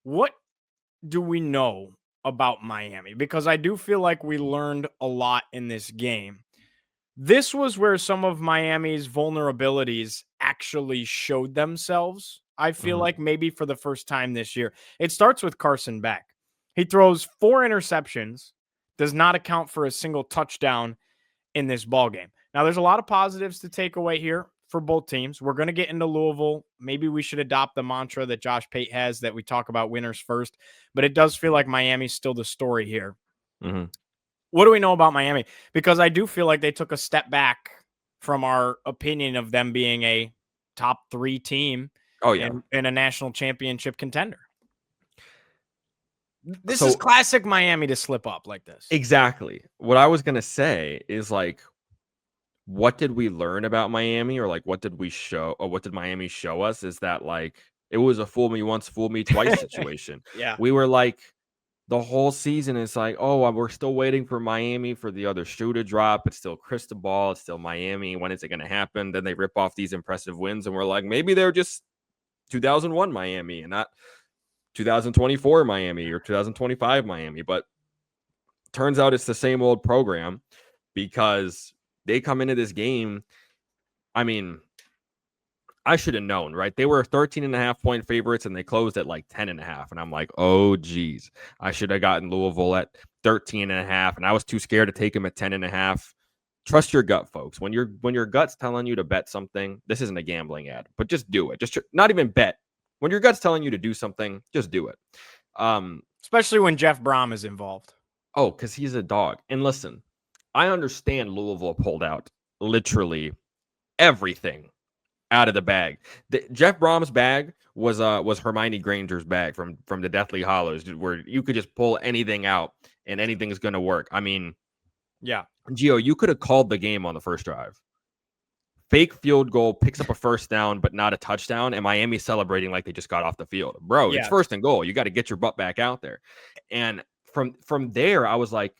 What do we know about Miami? Because I do feel like we learned a lot in this game. This was where some of Miami's vulnerabilities actually showed themselves. I feel Mhm. like maybe for the first time this year. It starts with Carson Beck. He throws 4 interceptions, does not account for a single touchdown in this ball game. Now, there's a lot of positives to take away here for both teams. We're going to get into Louisville. Maybe we should adopt the mantra that Josh Pate has that we talk about winners first, but it does feel like Miami's still the story here. Mhm. What do we know about Miami? Because I do feel like they took a step back from our opinion of them being a top 3 team Oh, yeah. and a national championship contender. This is So classic Miami to slip up like this. exactly. What I was gonna say is, like, what did we learn about Miami, or, like, what did Miami show us is that, like, it was a fool me once, fool me twice situation. Yeah. We were like, the whole season is like, oh, we're still waiting for Miami for the other shoe to drop. It's still Cristobal. It's still Miami. When is it going to happen? Then they rip off these impressive wins, and we're like, maybe they're just 2001 Miami and not 2024 Miami or 2025 Miami. But turns out it's the same old program because they come into this game. I mean, I should have known, right? They were 13.5 point favorites and they closed at like 10.5. And I'm like, oh, geez, I should have gotten Louisville at 13.5. And I was too scared to take them at 10.5. Trust your gut, folks. When your gut's telling you to bet something, this isn't a gambling ad, but just do it. Just not even bet. When your gut's telling you to do something, just do it. Especially when Jeff Brom is involved. Oh, because he's a dog. And listen, I understand Louisville pulled out literally everything out of the bag. Jeff Brom's bag was Hermione Granger's bag from the Deathly Hollows, where you could just pull anything out and anything's going to work. I mean, Yeah. Gio, you could have called the game on the first drive. Fake field goal, picks up a first down, but not a touchdown, and Miami celebrating like they just got off the field. Bro, it's Yeah. first and goal. You got to get your butt back out there. And from there, I was like,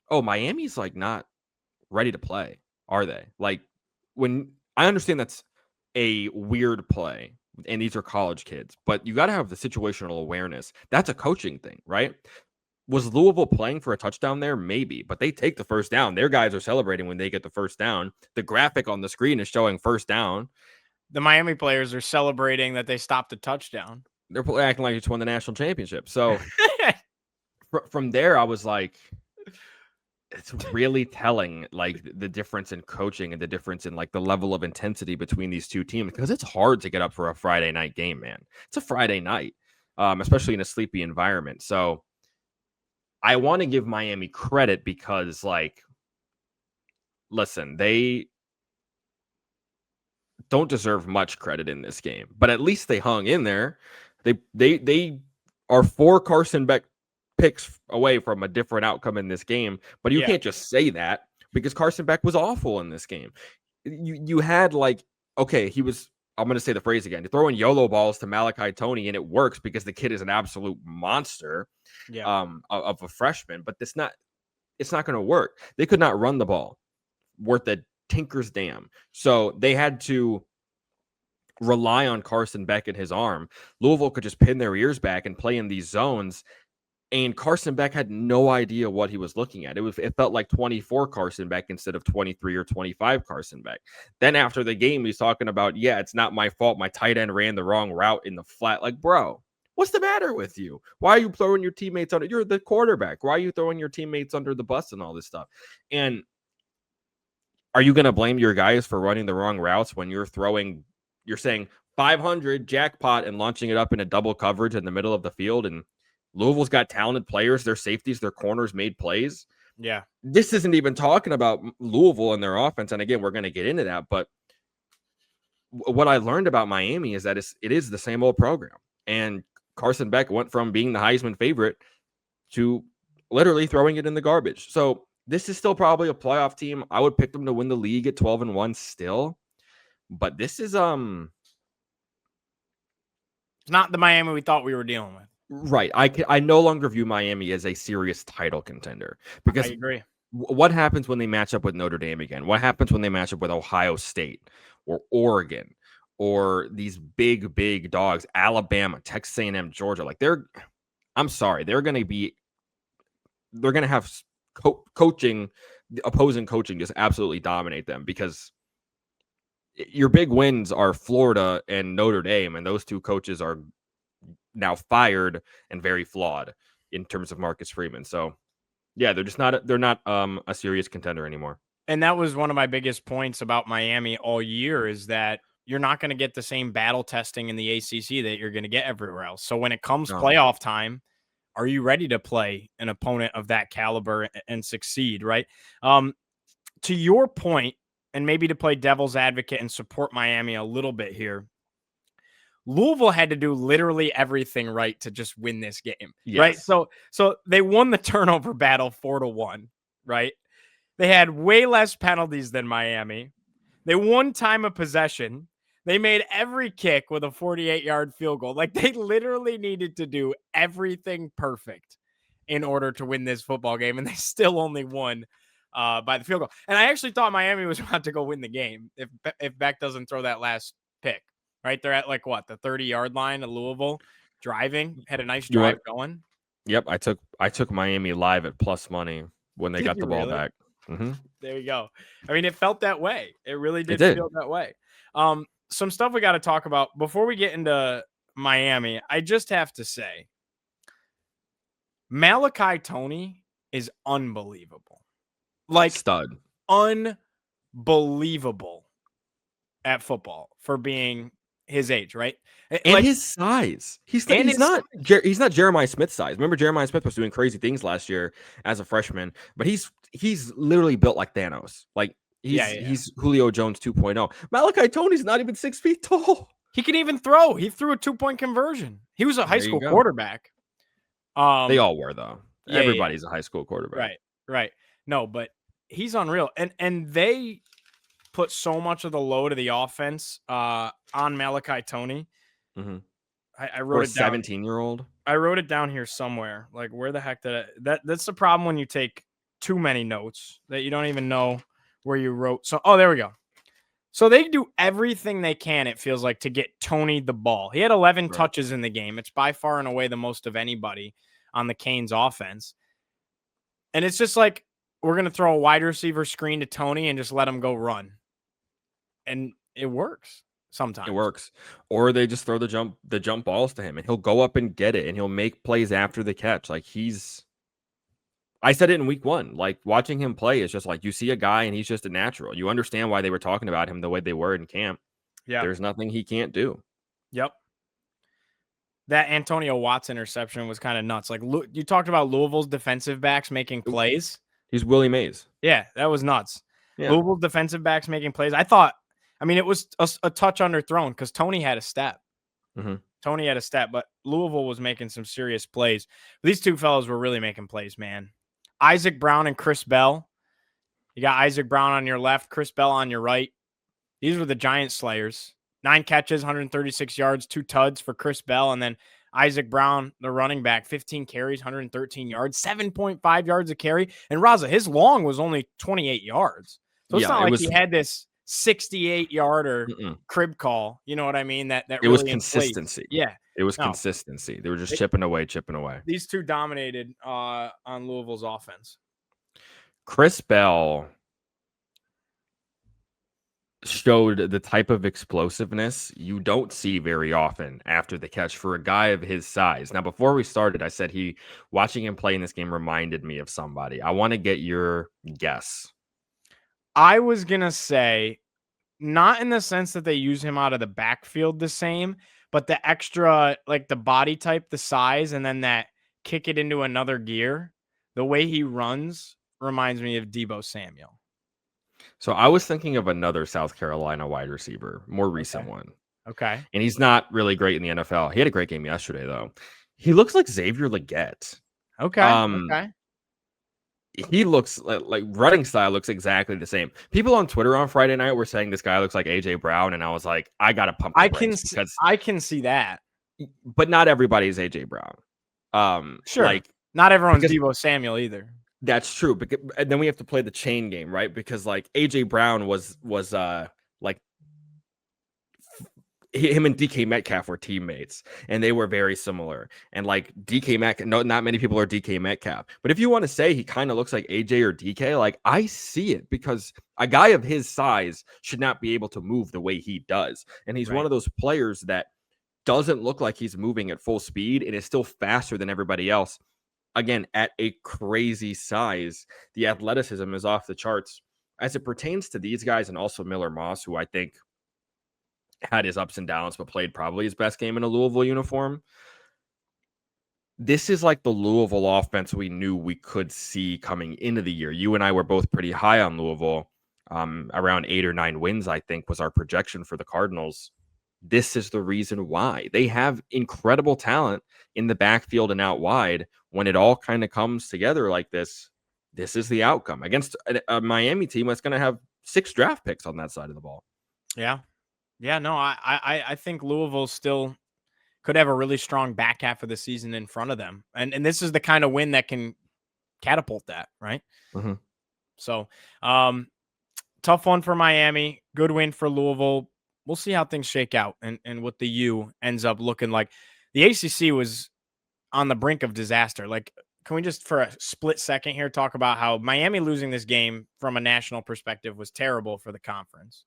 oh, Miami's like not ready to play, are they? Like, when I understand that's a weird play, and these are college kids, but you got to have the situational awareness. That's a coaching thing, right? Was Louisville playing for a touchdown there? Maybe, but they take the first down. Their guys are celebrating when they get the first down. The graphic on the screen is showing first down. The Miami players are celebrating that they stopped a touchdown. They're acting like it's won the national championship. So from there, I was like, it's really telling, like, the difference in coaching and the difference in, like, the level of intensity between these two teams, because it's hard to get up for a Friday night game, man. It's a Friday night, especially in a sleepy environment. So I want to give Miami credit because, like, listen, they don't deserve much credit in this game, but at least they hung in there. They are 4 Carson Beck picks away from a different outcome in this game, but you can't just say that because Carson Beck was awful in this game. You had, like, okay, he was, I'm going to say the phrase again, throwing YOLO balls to Malachi Tony, and it works because the kid is an absolute monster of a freshman, but it's not going to work. They could not run the ball worth a tinker's damn. So they had to rely on Carson Beck and his arm. Louisville could just pin their ears back and play in these zones, and Carson Beck had no idea what he was looking at. It felt like 24 Carson Beck instead of 23 or 25 Carson Beck. Then after the game, he's talking about, yeah, it's not my fault. My tight end ran the wrong route in the flat. Like, bro, what's the matter with you? Why are you throwing your teammates under? You're the quarterback. Why are you throwing your teammates under the bus and all this stuff? And are you going to blame your guys for running the wrong routes when you're saying 500 jackpot and launching it up in a double coverage in the middle of the field, and Louisville's got talented players, their safeties, their corners made plays? Yeah. This isn't even talking about Louisville and their offense. And again, we're going to get into that. But what I learned about Miami is that it is the same old program. And Carson Beck went from being the Heisman favorite to literally throwing it in the garbage. So this is still probably a playoff team. I would pick them to win the league at 12-1 still. But this is it's not the Miami we thought we were dealing with. Right. I no longer view Miami as a serious title contender because I agree. What happens when they match up with Notre Dame again? What happens when they match up with Ohio State or Oregon or these big dogs, Alabama, Texas A&M, Georgia, like I'm sorry, they're going to have coaching, the opposing coaching just absolutely dominate them, because your big wins are Florida and Notre Dame, and those two coaches are now fired and very flawed in terms of Marcus Freeman. So yeah, they're not a serious contender anymore. And that was one of my biggest points about Miami all year, is that you're not going to get the same battle testing in the ACC that you're going to get everywhere else. So when it comes playoff time, are you ready to play an opponent of that caliber and succeed, right? To your point, and maybe to play devil's advocate and support Miami a little bit here, Louisville had to do literally everything right to just win this game, right? So they won the turnover battle 4-1, right? They had way less penalties than Miami. They won time of possession. They made every kick with a 48-yard field goal. Like, they literally needed to do everything perfect in order to win this football game, and they still only won by the field goal. And I actually thought Miami was about to go win the game if Beck doesn't throw that last pick, right? They're at the 30-yard line of Louisville, driving, had a nice drive going. Yep, I took Miami live at plus money when they got the ball back. Mm-hmm. There you go. I mean, it felt that way. It really did feel that way. Some stuff we got to talk about before we get into Miami. I just have to say, Malachi Toney is unbelievable. Like, stud. Unbelievable at football for being his age, right? And his size. He's not Jeremiah Smith size. Remember, Jeremiah Smith was doing crazy things last year as a freshman, but he's literally built like Thanos. Like, he's Julio Jones 2.0. Malachi Toney's not even 6 feet tall. He can even throw. He threw a 2-point conversion. He was a high school quarterback. They all were, though. Everybody's a high school quarterback. Right. No, but he's unreal. And they put so much of the load of the offense on Malachi Toney. Mm-hmm. I wrote it down. 17-year-old. I wrote it down here somewhere. Like, where the heck did that's the problem when you take too many notes that you don't even know where you wrote. So, there we go. So they do everything they can, it feels like, to get Toney the ball. He had 11 touches in the game. It's by far and away the most of anybody on the Canes offense. And it's just like, we're going to throw a wide receiver screen to Toney and just let him go run. And it works sometimes. It works. Or they just throw the jump balls to him, and he'll go up and get it, and he'll make plays after the catch. Like, I said it in week 1. Like, watching him play is just like, you see a guy and he's just a natural. You understand why they were talking about him the way they were in camp. Yeah. There's nothing he can't do. Yep. That Antonio Watts interception was kind of nuts. Like, you talked about Louisville's defensive backs making plays. He's Willie Mays. Yeah, that was nuts. Yeah. Louisville's defensive backs making plays. It was a touch underthrown because Toney had a step. Mm-hmm. Toney had a step, but Louisville was making some serious plays. These two fellows were really making plays, man. Isaac Brown and Chris Bell. You got Isaac Brown on your left, Chris Bell on your right. These were the Giant Slayers. 9 catches, 136 yards, 2 tuds for Chris Bell. And then Isaac Brown, the running back, 15 carries, 113 yards, 7.5 yards a carry. And Raza, his long was only 28 yards. So it's not like he had this 68-yarder crib call. You know what I mean? That it was consistency. Yeah. It was consistency. They were just chipping away. These two dominated on Louisville's offense. Chris Bell showed the type of explosiveness you don't see very often after the catch for a guy of his size. Now, before we started, I said watching him play in this game reminded me of somebody. I want to get your guess. I was going to say, not in the sense that they use him out of the backfield the same, but the extra, like the body type, the size, and then that kick it into another gear, the way he runs reminds me of Deebo Samuel. So I was thinking of another South Carolina wide receiver, more recent one. Okay. And he's not really great in the NFL. He had a great game yesterday, though. He looks like Xavier Legette. Okay. He looks like running style looks exactly the same. People on Twitter on Friday night were saying this guy looks like AJ Brown, and I was like, I gotta pump. I can see that, but not everybody is AJ Brown. Sure, like not everyone's Deebo Samuel either. That's true, and then we have to play the chain game, right? Because like AJ Brown was like him and DK Metcalf were teammates, and they were very similar. And like DK Metcalf, no, not many people are DK Metcalf. But if you want to say he kind of looks like AJ or DK, like I see it, because a guy of his size should not be able to move the way he does. And he's one of those players that doesn't look like he's moving at full speed and is still faster than everybody else. Again, at a crazy size, the athleticism is off the charts. As it pertains to these guys, and also Miller Moss, who I think had his ups and downs, but played probably his best game in a Louisville uniform. This is like the Louisville offense we knew we could see coming into the year. You and I were both pretty high on Louisville. Around 8 or 9 wins, I think, was our projection for the Cardinals. This is the reason why. They have incredible talent in the backfield and out wide. When it all kind of comes together like this, this is the outcome against a Miami team that's going to have 6 draft picks on that side of the ball. Yeah. Yeah, no, I think Louisville still could have a really strong back half of the season in front of them. And this is the kind of win that can catapult that, right? Mm-hmm. So, tough one for Miami. Good win for Louisville. We'll see how things shake out and what the U ends up looking like. The ACC was on the brink of disaster. Like, can we just for a split second here talk about how Miami losing this game from a national perspective was terrible for the conference?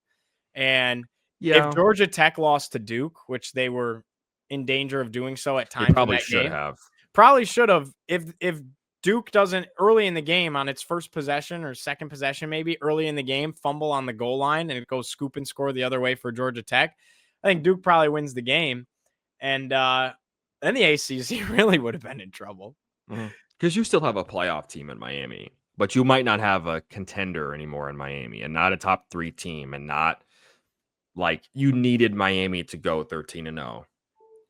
And if Georgia Tech lost to Duke, which they were in danger of doing so at times, probably should have. Probably should have. If Duke doesn't early in the game on its first possession or second possession, maybe early in the game, fumble on the goal line and it goes scoop and score the other way for Georgia Tech, I think Duke probably wins the game. And then the ACC really would have been in trouble. Because you still have a playoff team in Miami, but you might not have a contender anymore in Miami, and not a top 3 team, and not like you needed Miami to go 13-0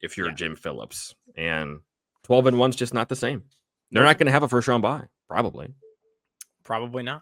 if you're Jim Phillips, and 12-1's just not the same. They're not going to have a first round bye. Probably not.